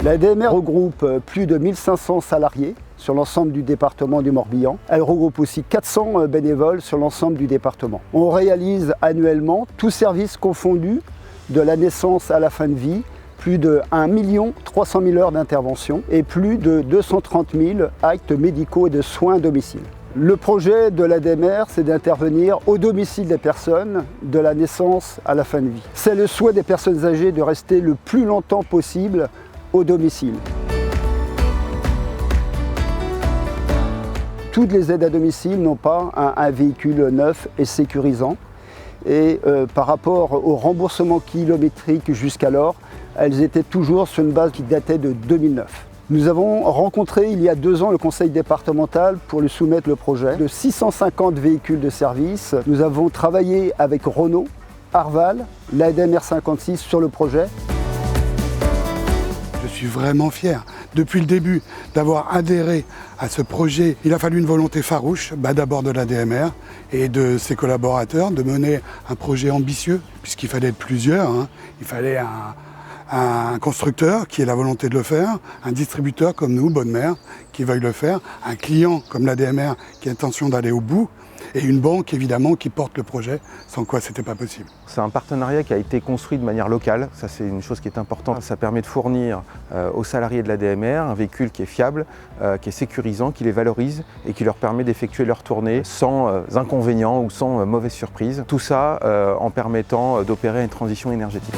L'ADMR regroupe plus de 1500 salariés sur l'ensemble du département du Morbihan. Elle regroupe aussi 400 bénévoles sur l'ensemble du département. On réalise annuellement, tous services confondus, de la naissance à la fin de vie, plus de 1 300 000 heures d'intervention et plus de 230 000 actes médicaux et de soins à domicile. Le projet de l'ADMR, c'est d'intervenir au domicile des personnes de la naissance à la fin de vie. C'est le souhait des personnes âgées de rester le plus longtemps possible au domicile. Toutes les aides à domicile n'ont pas un véhicule neuf et sécurisant. Et par rapport au remboursement kilométrique jusqu'alors, elles étaient toujours sur une base qui datait de 2009. Nous avons rencontré il y a 2 ans le conseil départemental pour lui soumettre le projet de 650 véhicules de service. Nous avons travaillé avec Renault, Arval, l'ADMR 56 sur le projet. Je suis vraiment fier, depuis le début, d'avoir adhéré à ce projet. Il a fallu une volonté farouche, d'abord de l'ADMR et de ses collaborateurs, de mener un projet ambitieux, puisqu'il fallait être plusieurs. Il fallait un constructeur qui ait la volonté de le faire, un distributeur comme nous, Bonne Mère, qui veuille le faire, un client comme l'ADMR qui a l'intention d'aller au bout, et une banque évidemment qui porte le projet, sans quoi c'était pas possible. C'est un partenariat qui a été construit de manière locale, ça c'est une chose qui est importante. Ça permet de fournir aux salariés de l'ADMR un véhicule qui est fiable, qui est sécurisant, qui les valorise et qui leur permet d'effectuer leur tournée sans inconvénients ou sans mauvaise surprise. Tout ça en permettant d'opérer une transition énergétique.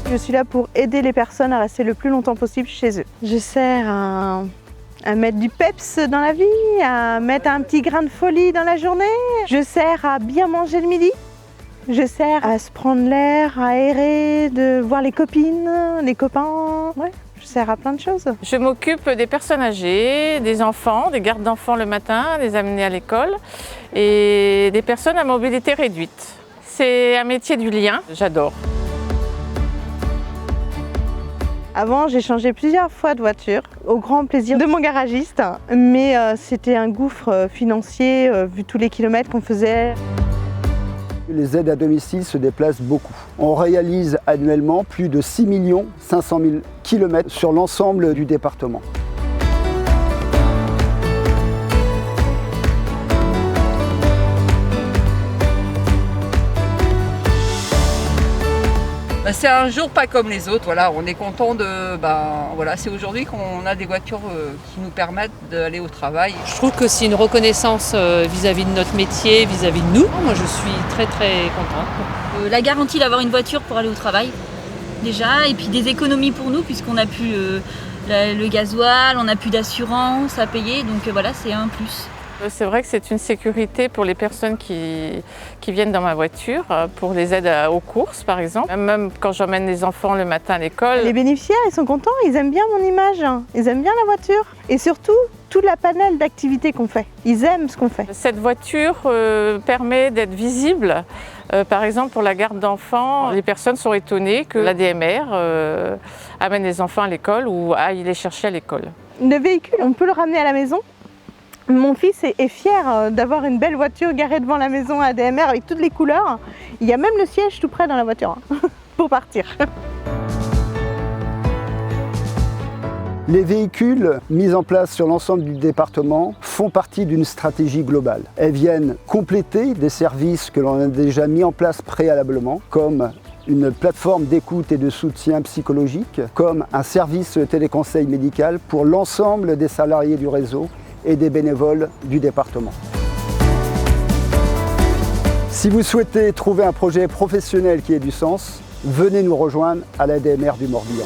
Je suis là pour aider les personnes à rester le plus longtemps possible chez eux. Je sers à mettre du peps dans la vie, à mettre un petit grain de folie dans la journée. Je sers à bien manger le midi. Je sers à se prendre l'air, à aérer, de voir les copines, les copains. Ouais, je sers à plein de choses. Je m'occupe des personnes âgées, des enfants, des gardes d'enfants le matin, les amener à l'école et des personnes à mobilité réduite. C'est un métier du lien, j'adore. Avant, j'ai changé plusieurs fois de voiture, au grand plaisir de mon garagiste, mais c'était un gouffre financier vu tous les kilomètres qu'on faisait. Les aides à domicile se déplacent beaucoup. On réalise annuellement plus de 6 500 000 km sur l'ensemble du département. C'est un jour pas comme les autres, voilà, on est content de... voilà, c'est aujourd'hui qu'on a des voitures qui nous permettent d'aller au travail. Je trouve que c'est une reconnaissance vis-à-vis de notre métier, vis-à-vis de nous. Moi je suis très contente. La garantie d'avoir une voiture pour aller au travail, déjà, et puis des économies pour nous puisqu'on n'a plus le gasoil, on n'a plus d'assurance à payer, donc voilà, c'est un plus. C'est vrai que c'est une sécurité pour les personnes qui viennent dans ma voiture, pour les aides aux courses par exemple. Même quand j'emmène les enfants le matin à l'école. Les bénéficiaires, ils sont contents, ils aiment bien mon image, ils aiment bien la voiture. Et surtout, tout la panel d'activités qu'on fait. Ils aiment ce qu'on fait. Cette voiture permet d'être visible. Par exemple, pour la garde d'enfants, les personnes sont étonnées que l'ADMR amène les enfants à l'école ou aille les chercher à l'école. Le véhicule, on peut le ramener à la maison. Mon fils est fier d'avoir une belle voiture garée devant la maison ADMR avec toutes les couleurs. Il y a même le siège tout près dans la voiture pour partir. Les véhicules mis en place sur l'ensemble du département font partie d'une stratégie globale. Elles viennent compléter des services que l'on a déjà mis en place préalablement, comme une plateforme d'écoute et de soutien psychologique, comme un service téléconseil médical pour l'ensemble des salariés du réseau et des bénévoles du département. Si vous souhaitez trouver un projet professionnel qui ait du sens, venez nous rejoindre à l'ADMR du Morbihan.